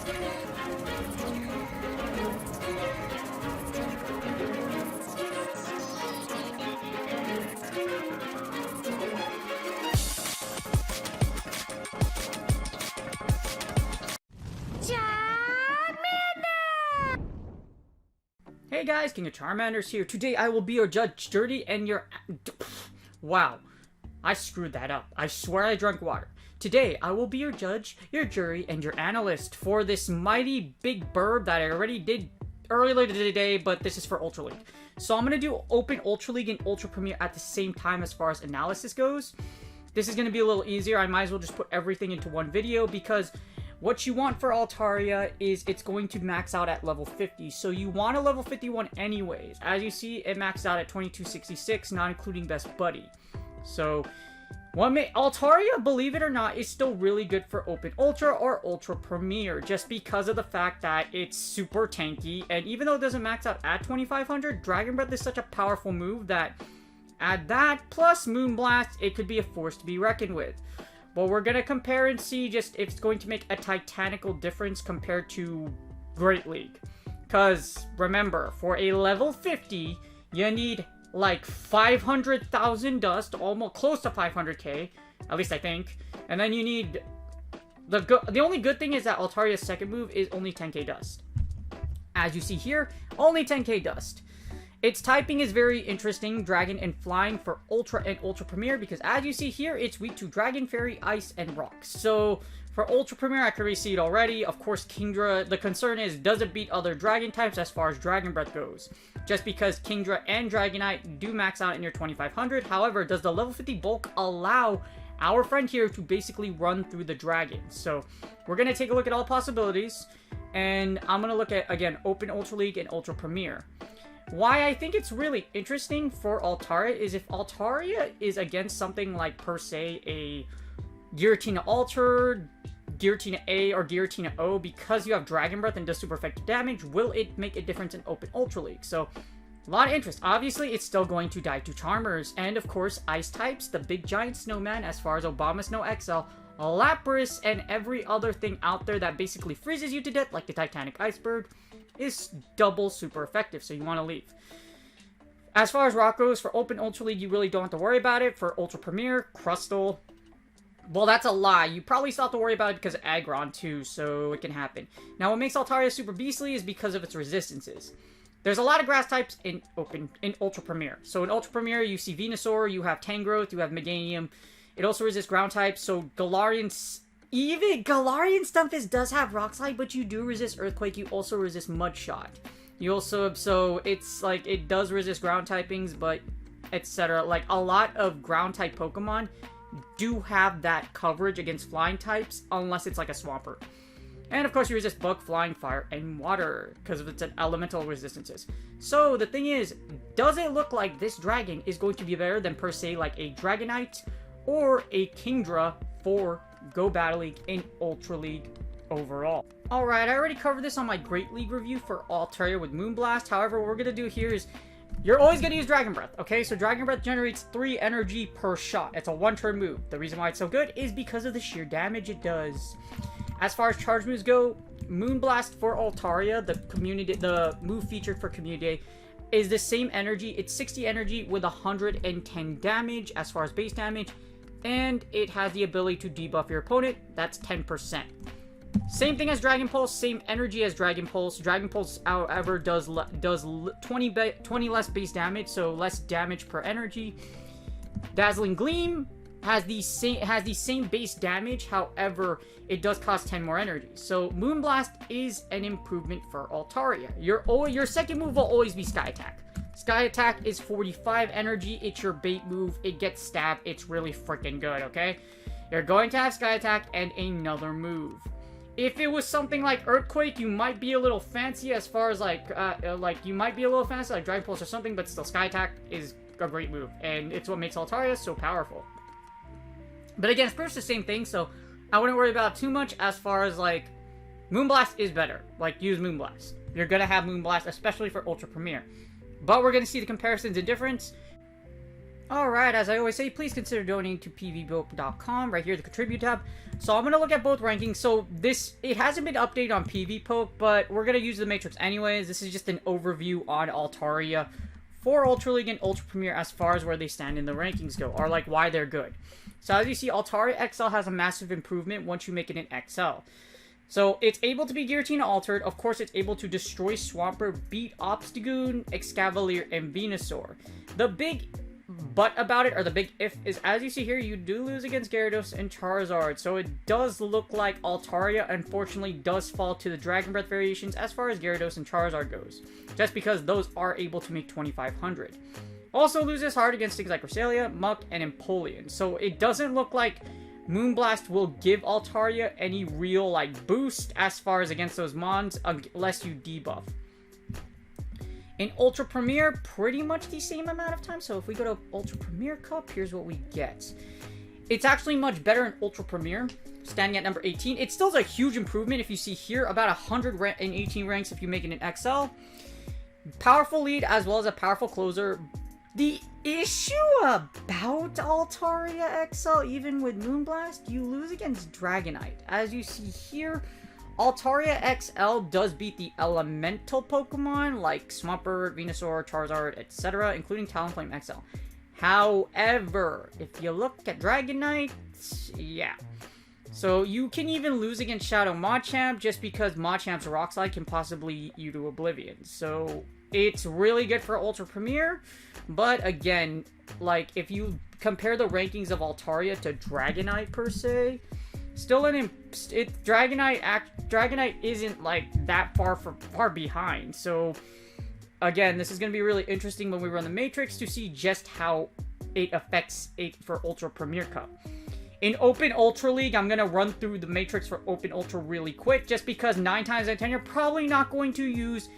Hey guys, King of Charmander's here. Today I will be your judge, jury, and your... Wow. I screwed that up. I swear I drank water. Today I will be your judge, your jury, and your analyst for this mighty big burb that I already did earlier today, but this is for Ultra League. So I'm going to do Open Ultra League and Ultra Premier at the same time as far as analysis goes. This is going to be a little easier. I might as well just put everything into one video because... what you want for Altaria is it's going to max out at level 50. So you want a level 51 anyways. As you see, it maxed out at 2266, not including Best Buddy. So, Altaria, believe it or not, is still really good for Open Ultra or Ultra Premier. Just because of the fact that it's super tanky. And even though it doesn't max out at 2500, Dragon Breath is such a powerful move that add that plus Moonblast, it could be a force to be reckoned with. Well, we're going to compare and see just if it's going to make a titanical difference compared to Great League. Because, remember, for a level 50, you need like 500,000 dust, almost close to 500k, at least I think. And then you need... The only good thing is that Altaria's second move is only 10k dust. As you see here, only 10k dust. Its typing is very interesting, Dragon and Flying for Ultra and Ultra Premier, because as you see here, it's weak to Dragon, Fairy, Ice, and Rocks. So, for Ultra Premier, I can already see it already. Of course, Kingdra, the concern is, does it beat other Dragon types as far as Dragon Breath goes? Just because Kingdra and Dragonite do max out in your 2500. However, does the level 50 bulk allow our friend here to basically run through the Dragon? So, we're going to take a look at all possibilities, and I'm going to look at, again, Open Ultra League and Ultra Premier. Why I think it's really interesting for Altaria is if Altaria is against something like, per se, a Giratina Alter, Giratina A, or Giratina O, because you have Dragon Breath and does super effective damage, will it make a difference in Open Ultra League? So, a lot of interest. Obviously, it's still going to die to Charmers, and of course, Ice types, the big giant snowman, as far as Obama Snow XL, Lapras, and every other thing out there that basically freezes you to death, like the Titanic Iceberg, is double super effective, so you want to leave. As far as Rock goes, for Open Ultra League, you really don't have to worry about it. For Ultra Premier, Crustle, well, that's a lie. You probably still have to worry about it because of Aggron, too, so it can happen. Now, what makes Altaria super beastly is because of its resistances. There's a lot of grass types in Ultra Premier. So in Ultra Premier, you see Venusaur, you have Tangrowth, you have Meganium. It also resists ground types, so Galarian... Even Galarian Stunfisk does have Rock Slide, but you do resist Earthquake. You also resist Mud Shot. You also, so it's like, it does resist ground typings, but etc. Like, a lot of ground type Pokemon do have that coverage against flying types, unless it's like a Swampert. And of course, you resist Bug, Flying, Fire, and Water, because of its elemental resistances. So, the thing is, does it look like this Dragon is going to be better than, per se, like a Dragonite or a Kingdra for Go Battle League in Ultra League overall? Alright, I already covered this on my Great League review for Altaria with Moonblast. However, what we're going to do here is, you're always going to use Dragon Breath, okay? So Dragon Breath generates 3 energy per shot. It's a one-turn move. The reason why it's so good is because of the sheer damage it does. As far as charge moves go, Moonblast for Altaria, the move featured for Community Day, is the same energy. It's 60 energy with 110 damage as far as base damage. And it has the ability to debuff your opponent. That's 10%. Same thing as Dragon Pulse, same energy as Dragon Pulse. Dragon Pulse, however, does 20 less base damage, so less damage per energy. Dazzling Gleam has the same base damage, however, it does cost 10 more energy. So Moonblast is an improvement for Altaria. Your second move will always be Sky Attack. Sky Attack is 45 energy. It's your bait move. It gets stabbed. It's really freaking good, okay? You're going to have Sky Attack and another move. If it was something like Earthquake, you might be a little fancy as far as like you might be a little fancy like Dragon Pulse or something, but still Sky Attack is a great move, and it's what makes Altaria so powerful. But again, it's pretty much the same thing, so I wouldn't worry about it too much as far as like Moonblast is better. Like, use Moonblast. You're gonna have Moonblast, especially for Ultra Premier. But we're gonna see the comparisons and difference. Alright, as I always say, please consider donating to pvpoke.com, right here, the Contribute tab. So I'm going to look at both rankings. So it hasn't been updated on PvPoke, but we're going to use the Matrix anyways. This is just an overview on Altaria for Ultra League and Ultra Premier as far as where they stand in the rankings go, or like why they're good. So as you see, Altaria XL has a massive improvement once you make it an XL. So it's able to be Giratina altered. Of course, it's able to destroy Swampert, beat Obstagoon, Excavalier, and Venusaur. The big but about it, or the big if, is as you see here, you do lose against Gyarados and Charizard. So it does look like Altaria, unfortunately, does fall to the Dragon Breath variations as far as Gyarados and Charizard goes. Just because those are able to make 2500. Also loses hard against things like Cresselia, Muck, and Empoleon. So it doesn't look like Moonblast will give Altaria any real, like, boost as far as against those mons, unless you debuff. In Ultra Premier, pretty much the same amount of time. So if we go to Ultra Premier Cup, here's what we get. It's actually much better in Ultra Premier, standing at number 18. It still is a huge improvement if you see here, about 118 ranks if you make it an XL. Powerful lead as well as a powerful closer. The issue about Altaria XL, even with Moonblast, you lose against Dragonite. As you see here, Altaria XL does beat the elemental Pokemon like Swampert, Venusaur, Charizard, etc., including Talonflame XL. However, if you look at Dragonite, yeah. So you can even lose against Shadow Machamp just because Machamp's Rock Slide can possibly eat you to oblivion. So it's really good for Ultra Premier, but again, like if you compare the rankings of Altaria to Dragonite per se, still Dragonite isn't like that far behind. So again, this is going to be really interesting when we run the Matrix to see just how it affects it for Ultra Premier Cup. In Open Ultra League, I'm going to run through the Matrix for Open Ultra really quick, just because 9 times out of 10 you're probably not going to use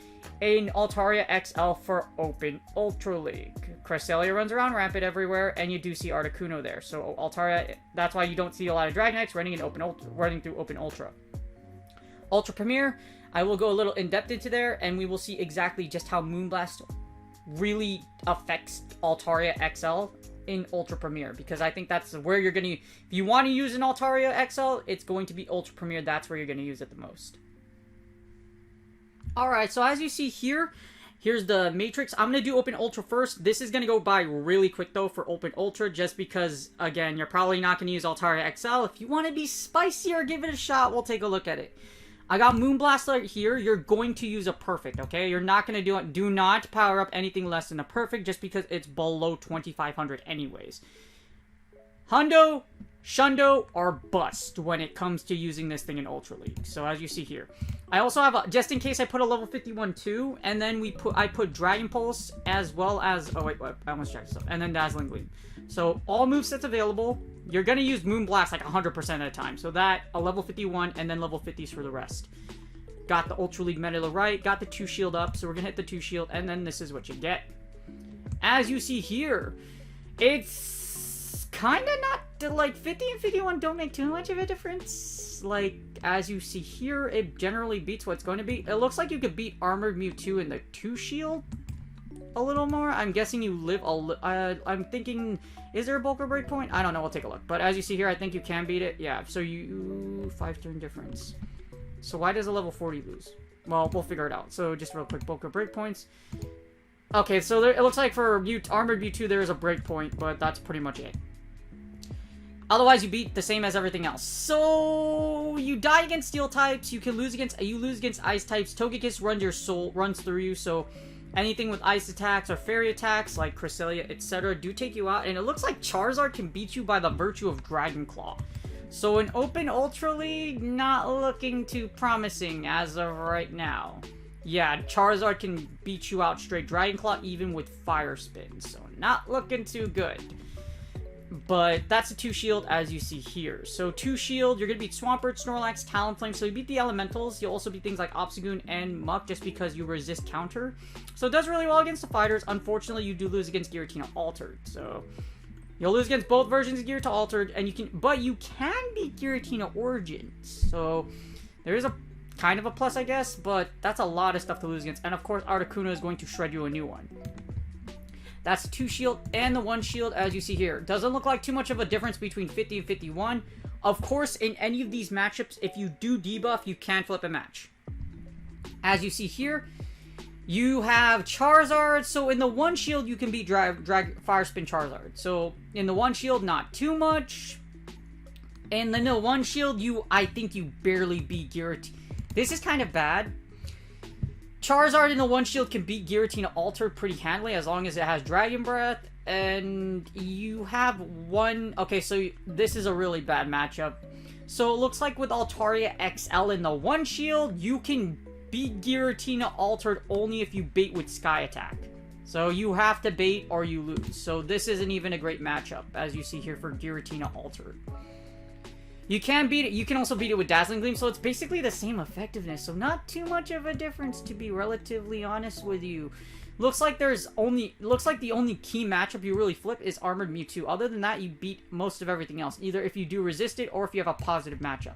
an Altaria XL for Open Ultra League. Cresselia runs around rampant everywhere, and you do see Articuno there. So Altaria, that's why you don't see a lot of Dragonites running through Open Ultra. Ultra Premier, I will go a little in-depth into there, and we will see exactly just how Moonblast really affects Altaria XL in Ultra Premier, because I think that's where you're going to, if you want to use an Altaria XL, it's going to be Ultra Premier. That's where you're going to use it the most. Alright, so as you see here, here's the Matrix. I'm going to do Open Ultra first. This is going to go by really quick, though, for Open Ultra, just because, again, you're probably not going to use Altaria XL. If you want to be spicier, give it a shot. We'll take a look at it. I got Moonblast right here. You're going to use a Perfect, okay? You're not going to do it. Do not power up anything less than a Perfect, just because it's below 2500 anyways. Hundo, Shundo, or Bust when it comes to using this thing in Ultra League. So as you see here. I also have, just in case I put a level 51 too, and then I put Dragon Pulse as well as, oh wait, I almost checked stuff, and then Dazzling Gleam. So all movesets available. You're going to use Moonblast like 100% of the time. So that, a level 51, and then level 50s for the rest. Got the Ultra League meta to the right, got the 2 shield up, so we're going to hit the 2 shield, and then this is what you get. As you see here, it's kind of not, like 50 and 51 don't make too much of a difference. Like, as you see here, it generally beats what it's going to be. It looks like you could beat Armored Mewtwo in the 2 shield a little more. I'm guessing you live I'm thinking, is there a bulk or breakpoint? I don't know, we'll take a look. But as you see here, I think you can beat it. Yeah, so you 5 turn difference. So why does a level 40 lose? Well, we'll figure it out. So just real quick, bulk or breakpoints. Okay, so there, it looks like for Armored Mewtwo there is a breakpoint, but that's pretty much it. Otherwise, you beat the same as everything else. So you die against Steel types. You lose against Ice types. Togekiss runs through you. So anything with Ice attacks or Fairy attacks like Cresselia, etc., do take you out. And it looks like Charizard can beat you by the virtue of Dragon Claw. So in Open Ultra League, not looking too promising as of right now. Yeah, Charizard can beat you out straight Dragon Claw even with Fire Spin. So not looking too good. But that's a 2 shield as you see here. So 2 shield, you're going to beat Swampert, Snorlax, Talonflame. So you beat the elementals. You'll also beat things like Obstagoon and Muck just because you resist counter. So it does really well against the fighters. Unfortunately, you do lose against Giratina Altered. So you'll lose against both versions of Giratina Altered, and but you can beat Giratina Origins. So there is a kind of a plus, I guess, but that's a lot of stuff to lose against. And of course, Articuno is going to shred you a new one. That's the 2 shield and the 1 shield, as you see here. Doesn't look like too much of a difference between 50 and 51. Of course, in any of these matchups, if you do debuff, you can flip a match. As you see here, you have Charizard. So in the 1 shield, you can beat Fire Spin Charizard. So in the 1 shield, not too much. And then the 1 shield, I think you barely beat Giratina. This is kind of bad. Charizard in the 1 shield can beat Giratina Altered pretty handily as long as it has Dragon Breath. And you have one... Okay, so this is a really bad matchup. So it looks like with Altaria XL in the 1 shield, you can beat Giratina Altered only if you bait with Sky Attack. So you have to bait or you lose. So this isn't even a great matchup, as you see here for Giratina Altered. You can beat it. You can also beat it with Dazzling Gleam, so it's basically the same effectiveness. So not too much of a difference, to be relatively honest with you. Looks like the only key matchup you really flip is Armored Mewtwo. Other than that, you beat most of everything else, either if you do resist it or if you have a positive matchup.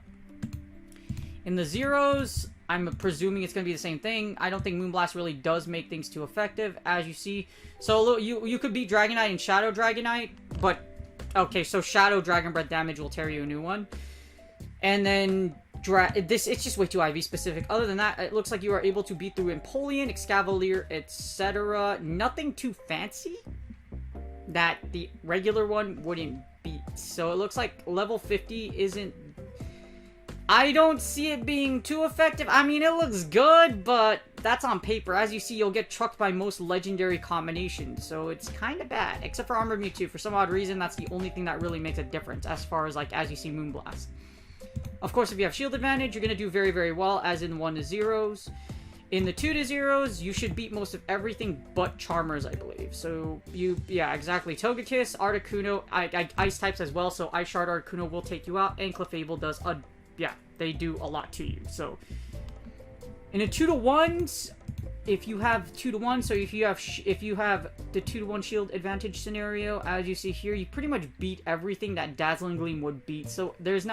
In the zeros, I'm presuming it's going to be the same thing. I don't think Moonblast really does make things too effective, as you see. So you could beat Dragonite and Shadow Dragonite, but okay, so Shadow Dragon Breath damage will tear you a new one. And then it's just way too IV specific. Other than that, it looks like you are able to beat through Empoleon, Excavalier, etc. Nothing too fancy that the regular one wouldn't beat. So it looks like level 50 isn't... I don't see it being too effective. I mean, it looks good, but that's on paper. As you see, you'll get trucked by most legendary combinations, so it's kind of bad. Except for Armored Mewtwo. For some odd reason, that's the only thing that really makes a difference as far as, like, as you see Moonblast. Of course, if you have shield advantage, you're going to do very, very well, as in 1 to 0s. In the 2 to 0s, you should beat most of everything but Charmers, I believe. So, yeah, exactly. Togekiss, Articuno, Ice types as well, so Ice Shard Articuno will take you out, and Clefable does yeah, they do a lot to you. So, in the 2 to 1s, if you have 2 to 1, so if you have the 2 to 1 shield advantage scenario, as you see here, you pretty much beat everything that Dazzling Gleam would beat. So there's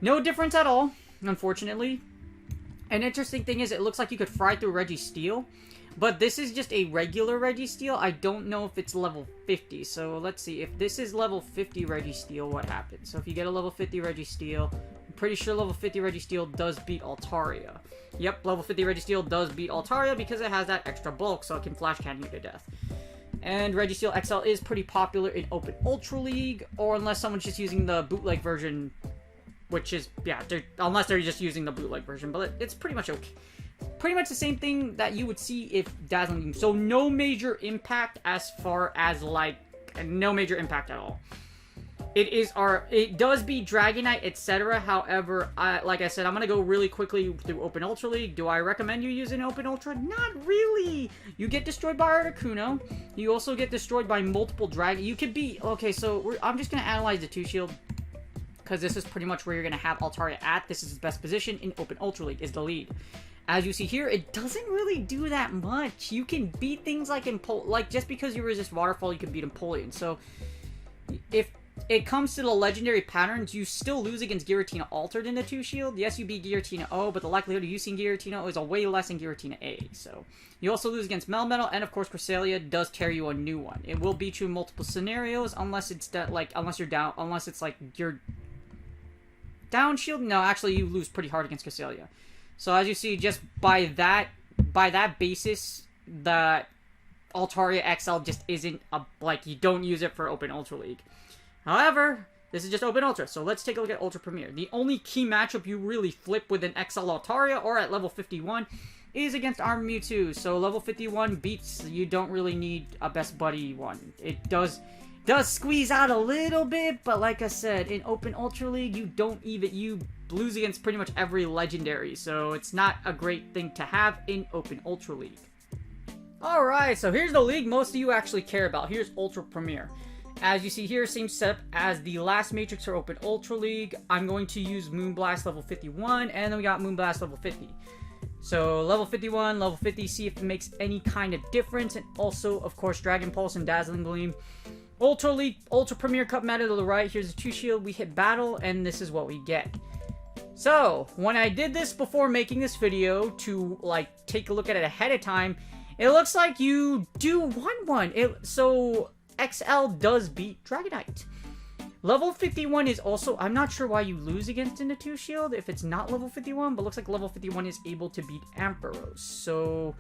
no difference at all, unfortunately. An interesting thing is it looks like you could fry through Registeel, but this is just a regular Registeel. I don't know if it's level 50. So let's see if this is level 50 Registeel, what happens? So if you get a level 50 Registeel, I'm pretty sure level 50 Registeel does beat Altaria. Yep, level 50 Registeel does beat Altaria because it has that extra bulk, so it can flash cannon you to death. And Registeel XL is pretty popular in Open Ultra League, or unless someone's just using the bootleg version, which is, yeah, unless they're just using the bootleg version, but it's pretty much okay. Pretty much the same thing that you would see if Dazzling Gleam. So no major impact as far as, like, no major impact at all. It does beat Dragonite, etc. However, like I said, I'm going to go really quickly through Open Ultra League. Do I recommend you using Open Ultra? Not really! You get destroyed by Articuno. You also get destroyed by multiple Dragon. You could be... Okay, so I'm just going to analyze the 2 shield, because this is pretty much where you're going to have Altaria at. This is its best position in Open Ultra League, is the lead. As you see here, it doesn't really do that much. You can beat things like just because you resist Waterfall, you can beat Empoleon. So, if it comes to the legendary patterns, you still lose against Giratina Altered in the 2 shield. Yes, you beat Giratina O, but the likelihood of you seeing Giratina O is a way less than Giratina A. So, you also lose against Melmetal, and of course, Cresselia does tear you a new one. It will beat you in multiple scenarios, unless it's unless it's like your down shield. No, actually, you lose pretty hard against Cresselia. So as you see, just by that basis, the Altaria XL just isn't you don't use it for Open Ultra League. However, this is just Open Ultra, so let's take a look at Ultra Premier. The only key matchup you really flip with an XL Altaria or at level 51 is against Armored Mewtwo. So level 51 beats, you don't really need a best buddy one. It does squeeze out a little bit, but like I said, in Open Ultra League, you lose against pretty much every legendary, so it's not a great thing to have in Open Ultra League. Alright, so here's the league most of you actually care about. Here's Ultra Premier. As you see here, same setup as the last matrix for Open Ultra League. I'm going to use Moonblast level 51, and then we got Moonblast level 50. So level 51, level 50, see if it makes any kind of difference, and also, of course, Dragon Pulse and Dazzling Gleam. Ultra League, Ultra Premier Cup meta to the right. Here's a 2 shield. We hit battle, and this is what we get. So, when I did this before making this video to, take a look at it ahead of time, It looks like you do 1-1. So XL does beat Dragonite. Level 51 is also... I'm not sure why you lose against in the 2 shield if it's not level 51, but looks like level 51 is able to beat Ampharos. So...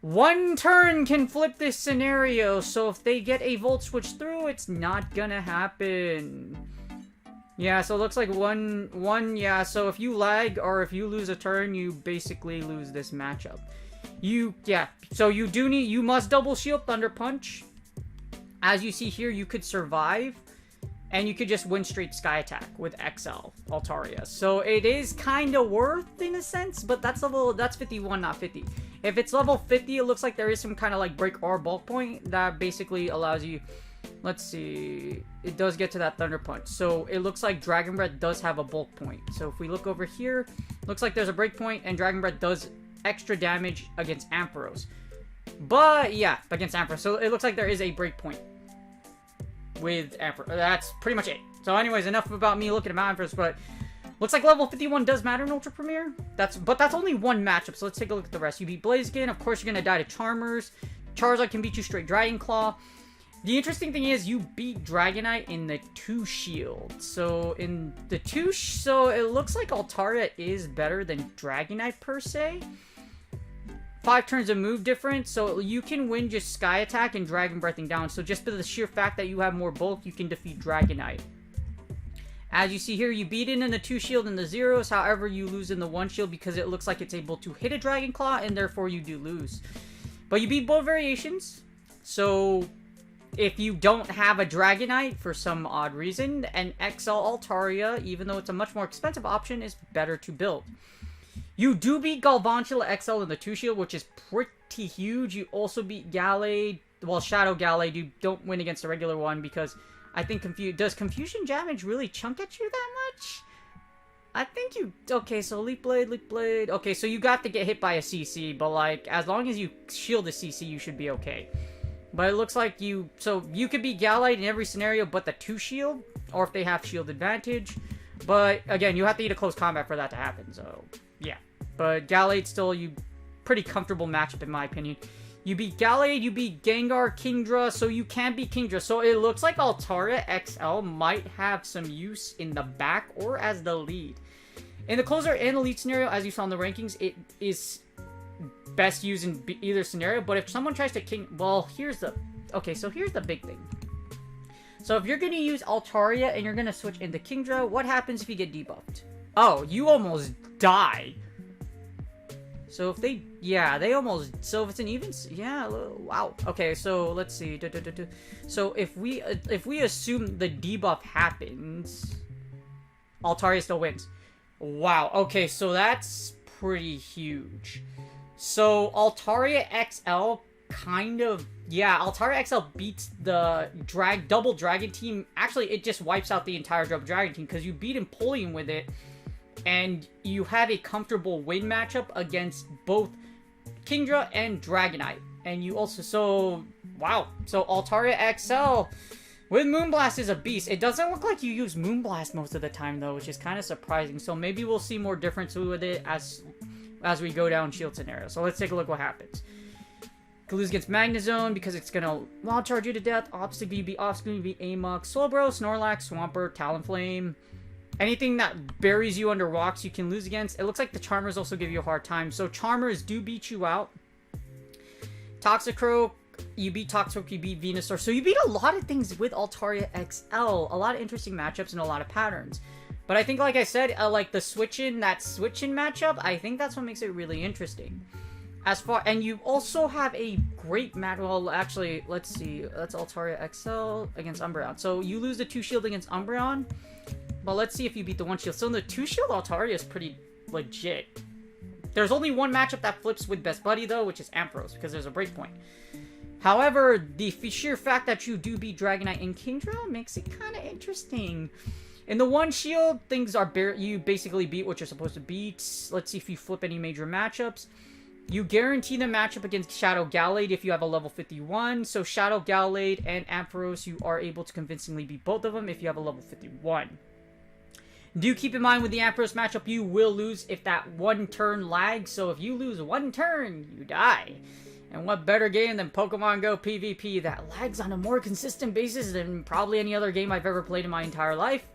one turn can flip this scenario, so if they get a Volt Switch through, it's not gonna happen. Yeah, so it looks like yeah, so if you lag or if you lose a turn, you basically lose this matchup. So you must double shield Thunder Punch. As you see here, you could survive, and you could just win straight Sky Attack with XL, Altaria. So it is kind of worth in a sense, but that's 51, not 50. If it's level 50, it looks like there is some kind of like break or bulk point that basically allows you... Let's see. It does get to that Thunder Punch. So it looks like Dragon Breath does have a bulk point. So if we look over here, looks like there's a break point, and Dragon Breath does extra damage against Ampharos. But yeah, against Ampharos. So it looks like there is a break point with Ampharos. That's pretty much it. So anyways, enough about me looking at Ampharos, but looks like level 51 does matter in Ultra Premier. But that's only one matchup, so let's take a look at the rest. You beat Blaziken. Of course, you're going to die to Charmers. Charizard can beat you straight Dragon Claw. The interesting thing is you beat Dragonite in the 2 shield. So in the 2 so it looks like Altaria is better than Dragonite per se. 5 turns of move difference, so you can win just Sky Attack and Dragon Breathing down. So just for the sheer fact that you have more bulk, you can defeat Dragonite. As you see here, you beat it in the 2 shield and the 0s, however you lose in the 1 shield because it looks like it's able to hit a Dragon Claw, and therefore you do lose. But you beat both variations, so if you don't have a Dragonite for some odd reason, an XL Altaria, even though it's a much more expensive option, is better to build. You do beat Galvantula XL in the 2 shield, which is pretty huge. You also beat Gallade, well, Shadow Gallade. You don't win against the regular one because I think does Confusion Damage really chunk at you that much? I think you... Okay, so Leaf Blade. Okay, so you got to get hit by a CC, but like, as long as you shield the CC, you should be okay. But it looks like you... So, you could be Gallade in every scenario but the 2 shield, or if they have shield advantage. But, again, you have to eat a close combat for that to happen, so... Yeah. But Gallade still, pretty comfortable matchup in my opinion. You beat Gallade, you beat Gengar, Kingdra, so you can beat Kingdra. So it looks like Altaria XL might have some use in the back or as the lead. In the closer and elite scenario, as you saw in the rankings, it is best used in either scenario. But if someone tries to well, here's the big thing. So if you're going to use Altaria and you're going to switch into Kingdra, what happens if you get debuffed? Oh, you almost die. So if they, yeah, they almost, so if it's an even, yeah, wow. Okay, so let's see. So if we assume the debuff happens, Altaria still wins. Wow, okay, so that's pretty huge. So Altaria XL kind of, yeah, Altaria XL beats the double dragon team. Actually, it just wipes out the entire double dragon team because you beat Empoleon with it. And you have a comfortable win matchup against both Kingdra and Dragonite. And you also, so, wow. So Altaria XL with Moonblast is a beast. It doesn't look like you use Moonblast most of the time, though, which is kind of surprising. So maybe we'll see more difference with it as we go down shield scenario. So let's take a look what happens. You lose against Magnezone because it's going to wild charge you to death. Obstacle, you beat Obstacle, you beat Amok, Slowbro, Snorlax, Swampert, Talonflame. Anything that buries you under rocks, you can lose against. It looks like the Charmers also give you a hard time. So Charmers do beat you out. Toxicroak, you beat Toxicroak, you beat Venusaur. So you beat a lot of things with Altaria XL. A lot of interesting matchups and a lot of patterns. But I think, like I said, like the switch-in matchup, I think that's what makes it really interesting. And you also have a great match. Well, actually, let's see. That's Altaria XL against Umbreon. So you lose the 2 shield against Umbreon. But let's see if you beat the 1 shield. So in the 2 shield, Altaria is pretty legit. There's only one matchup that flips with Best Buddy, though, which is Ampharos, because there's a breakpoint. However, the sheer fact that you do beat Dragonite and Kingdra makes it kind of interesting. In the 1 shield, things are you basically beat what you're supposed to beat. Let's see if you flip any major matchups. You guarantee the matchup against Shadow Gallade if you have a level 51. So Shadow Gallade and Ampharos, you are able to convincingly beat both of them if you have a level 51. Do keep in mind with the Ampharos matchup, you will lose if that one turn lags. So if you lose one turn, you die. And what better game than Pokemon Go PvP that lags on a more consistent basis than probably any other game I've ever played in my entire life?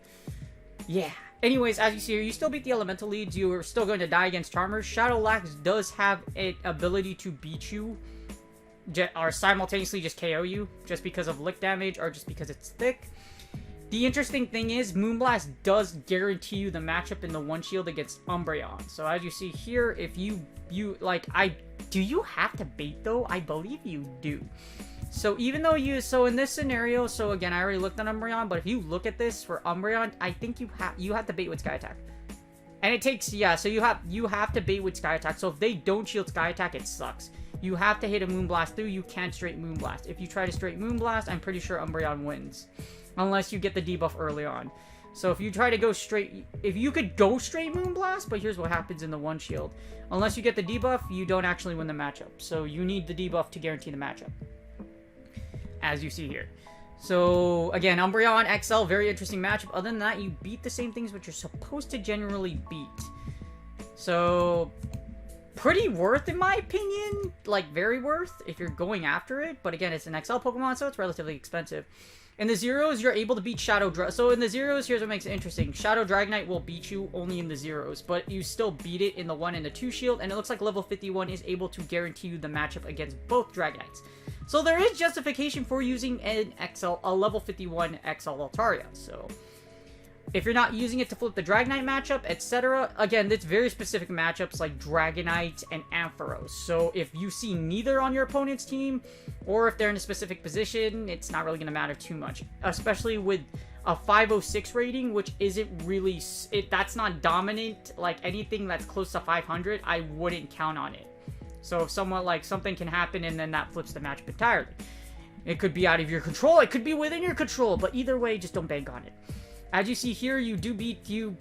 Yeah. Anyways, as you see here, you still beat the Elemental leads. You are still going to die against Charmers. Shadow Lax does have an ability to beat you, or simultaneously just KO you, just because of lick damage, or just because it's thick. The interesting thing is, Moonblast does guarantee you the matchup in the one shield against Umbreon. So as you see here, if do you have to bait though? I believe you do. So even though so in this scenario, so again, I already looked at Umbreon, but if you look at this for Umbreon, I think you have to bait with Sky Attack. And it takes, yeah, so you have to bait with Sky Attack. So if they don't shield Sky Attack, it sucks. You have to hit a Moonblast through, you can't straight Moonblast. If you try to straight Moonblast, I'm pretty sure Umbreon wins. Unless you get the debuff early on. So if you try to go straight, if you could go straight Moonblast, but here's what happens in the one shield. Unless you get the debuff, you don't actually win the matchup. So you need the debuff to guarantee the matchup. As you see here. So, again, Umbreon XL, very interesting matchup. Other than that, you beat the same things which you're supposed to generally beat. So, pretty worth in my opinion. Like, very worth if you're going after it. But again, it's an XL Pokemon, so it's relatively expensive. In the zeros, you're able to beat Shadow Dragonite. So in the zeros, here's what makes it interesting. Shadow Dragonite will beat you only in the zeros, but you still beat it in the 1 and the 2 shield, and it looks like level 51 is able to guarantee you the matchup against both Dragonites. So there is justification for using a level 51 XL Altaria. So if you're not using it to flip the Dragonite matchup, etc., again, it's very specific matchups like Dragonite and Ampharos. So if you see neither on your opponent's team, or if they're in a specific position, it's not really going to matter too much. Especially with a 506 rating, which isn't really, that's not dominant. Like anything that's close to 500, I wouldn't count on it. So if something can happen and then that flips the matchup entirely. It could be out of your control, it could be within your control, but either way, just don't bank on it. As you see here, you do beat the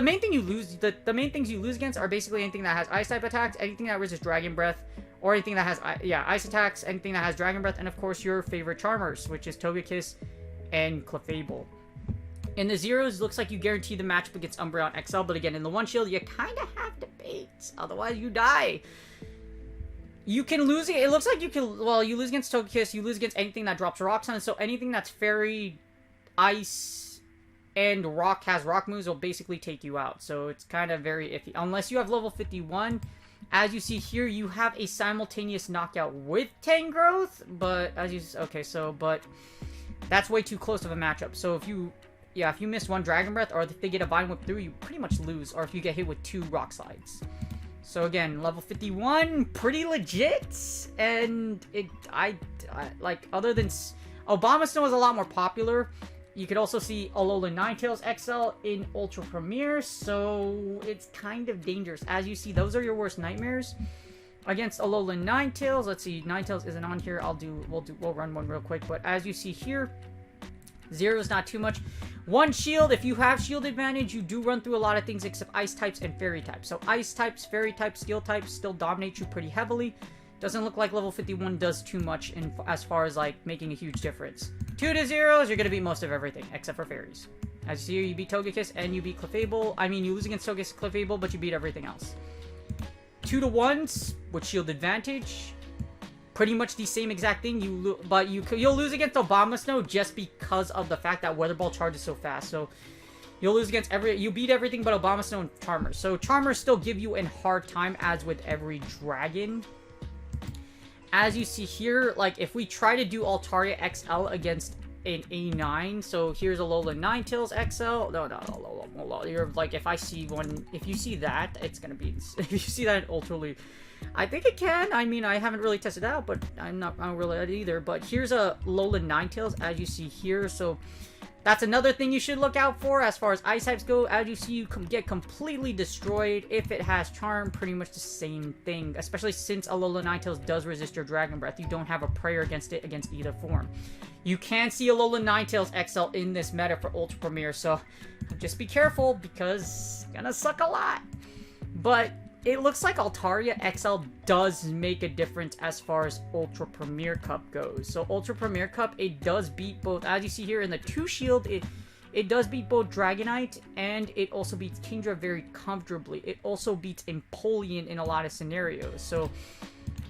main thing you lose, the main things you lose against are basically anything that has Ice type attacks, anything that resists Dragon Breath, or anything that has Ice attacks, anything that has Dragon Breath, and of course your favorite Charmers, which is Togekiss and Clefable. In the zeros, looks like you guarantee the matchup against Umbreon XL, but again, in the one shield, you kind of have to bait, otherwise you die. You can lose it looks like you can, well, you lose against Togekiss, you lose against anything that drops rocks on it, so anything that's Fairy, Ice, and Rock has rock moves will basically take you out, so it's kind of very iffy. Unless you have level 51, as you see here, you have a simultaneous knockout with Tangrowth, but as you, okay, so, but that's way too close of a matchup, so if you miss one Dragon Breath, or if they get a Vine Whip through, you pretty much lose, or if you get hit with 2 Rock Slides. So again, level 51, pretty legit, and like, other than, Obama Snow is a lot more popular. You could also see Alolan Ninetales XL in Ultra Premier, so it's kind of dangerous. As you see, those are your worst nightmares. Against Alolan Ninetales, let's see, Ninetales isn't on here, we'll run one real quick, but as you see here, zero is not too much. One shield, if you have shield advantage, you do run through a lot of things except ice types and fairy types. So ice types, fairy types, steel types still dominate you pretty heavily. Doesn't look like level 51 does too much as far as like making a huge difference. 2 to zeros, you're gonna beat most of everything except for fairies. As you see here, you beat Togekiss and you beat Clefable. I mean, you lose against Togekiss and Clefable, but you beat everything else. 2 to 1s with shield advantage. Pretty much the same exact thing, but you'll lose against Obama Snow just because of the fact that Weather Ball charges so fast. So you'll lose against you beat everything but Obama Snow and Charmers. So Charmers still give you a hard time as with every dragon. As you see here, like if we try to do Altaria XL against an A9, so here's Alolan Ninetales XL. No, you're like, if I see one, if you see that, it's gonna be, if you see that in Ultra League, I think it can. I mean, I haven't really tested it out, but I don't really at it either. But here's a Alolan Ninetales, as you see here. So that's another thing you should look out for as far as ice types go. As you see, you can get completely destroyed. If it has Charm, pretty much the same thing. Especially since Alolan Ninetales does resist your Dragon Breath. You don't have a prayer against it against either form. You can see Alolan Ninetales XL in this meta for Ultra Premier, so just be careful because it's gonna suck a lot. But it looks like Altaria XL does make a difference as far as Ultra Premier Cup goes. So Ultra Premier Cup, it does beat both. As you see here in the 2 shield, it It does beat both Dragonite, and it also beats Kingdra very comfortably. It also beats Empoleon in a lot of scenarios. So,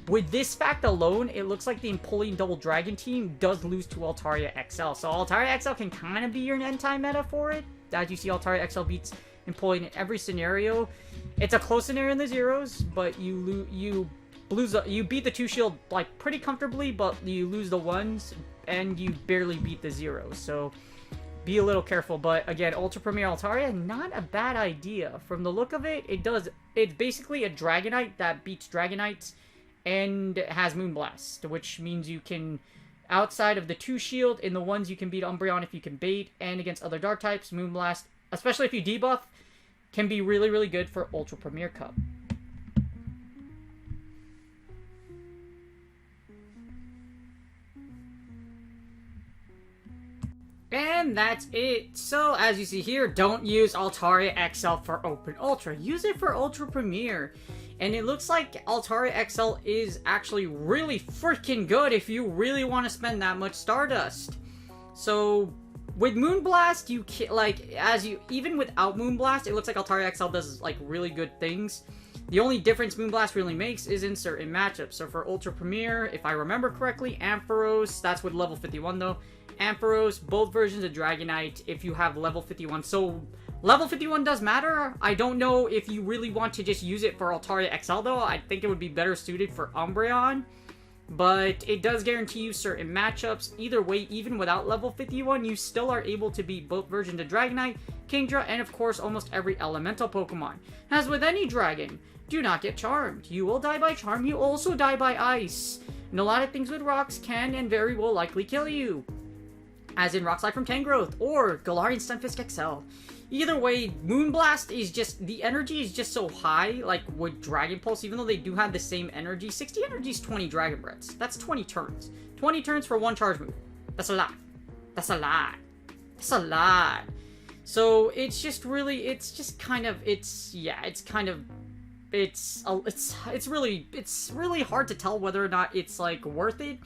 with this fact alone, it looks like the Empoleon Double Dragon team does lose to Altaria XL. So, Altaria XL can kind of be your anti-meta for it. As you see, Altaria XL beats Empoleon in every scenario. It's a close scenario in the zeros, but you beat the 2-shield like pretty comfortably, but you lose the 1s, and you barely beat the zeros. So, be a little careful. But again, Ultra Premier Altaria, not a bad idea. From the look of it, it's basically a Dragonite that beats Dragonites and has Moonblast, which means you can, outside of the 2-shield, in the 1s you can beat Umbreon if you can bait, and against other dark types, Moonblast, especially if you debuff, can be really, really good for Ultra Premier Cup. And that's it. So, as you see here, don't use Altaria XL for Open Ultra. Use it for Ultra Premier. And it looks like Altaria XL is actually really freaking good if you really want to spend that much Stardust. So, with Moonblast, you can, even without Moonblast, it looks like Altaria XL does, like, really good things. The only difference Moonblast really makes is in certain matchups. So, for Ultra Premier, if I remember correctly, Ampharos, that's with level 51 though. Ampharos, both versions of Dragonite, if you have level 51. So, level 51 does matter. I don't know if you really want to just use it for Altaria XL, though. I think it would be better suited for Umbreon. But it does guarantee you certain matchups. Either way, even without level 51, you still are able to beat both versions of Dragonite, Kingdra, and of course, almost every elemental Pokemon. As with any dragon, do not get charmed. You will die by charm, you also die by ice. And a lot of things with rocks can and very will likely kill you. As in Rock Slide from Tangrowth, or Galarian Stunfisk XL. Either way, Moonblast is just, the energy is just so high, like with Dragon Pulse, even though they do have the same energy. 60 energy is 20 Dragon Breaths. That's 20 turns. 20 turns for one charge move. That's a lot. That's a lot. That's a lot. So, it's just really, it's just kind of, it's really hard to tell whether or not it's, like, worth it.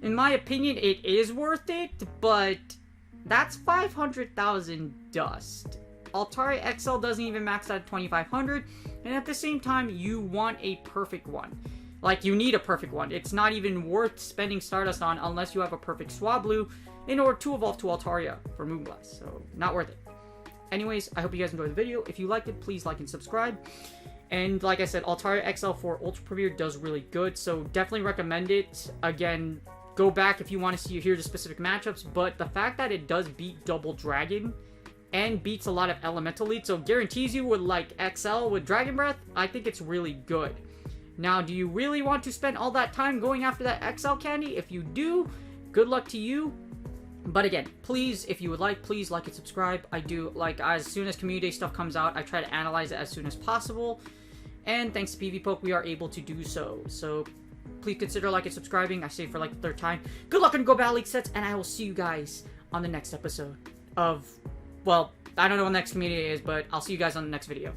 In my opinion, it is worth it, but that's 500,000 dust. Altaria XL doesn't even max out at 2,500, and at the same time, you want a perfect one. Like, you need a perfect one. It's not even worth spending Stardust on unless you have a perfect Swablu in order to evolve to Altaria for Moonblast, so not worth it. Anyways, I hope you guys enjoyed the video. If you liked it, please like and subscribe. And like I said, Altaria XL for Ultra Premier does really good, so definitely recommend it. Again, go back if you want to hear the specific matchups, but the fact that it does beat Double Dragon and beats a lot of elemental leads, so guarantees you with like XL with Dragon Breath, I think it's really good. Now, do you really want to spend all that time going after that XL candy? If you do, good luck to you. But again, please, if you would like, please like and subscribe. I do, like, as soon as Community Day stuff comes out, I try to analyze it as soon as possible. And thanks to PvPoke, we are able to do so. So, please consider liking and subscribing. I say it for like the third time. Good luck on Go Battle League sets, and I will see you guys on the next episode of, well, I don't know when the next community is, but I'll see you guys on the next video.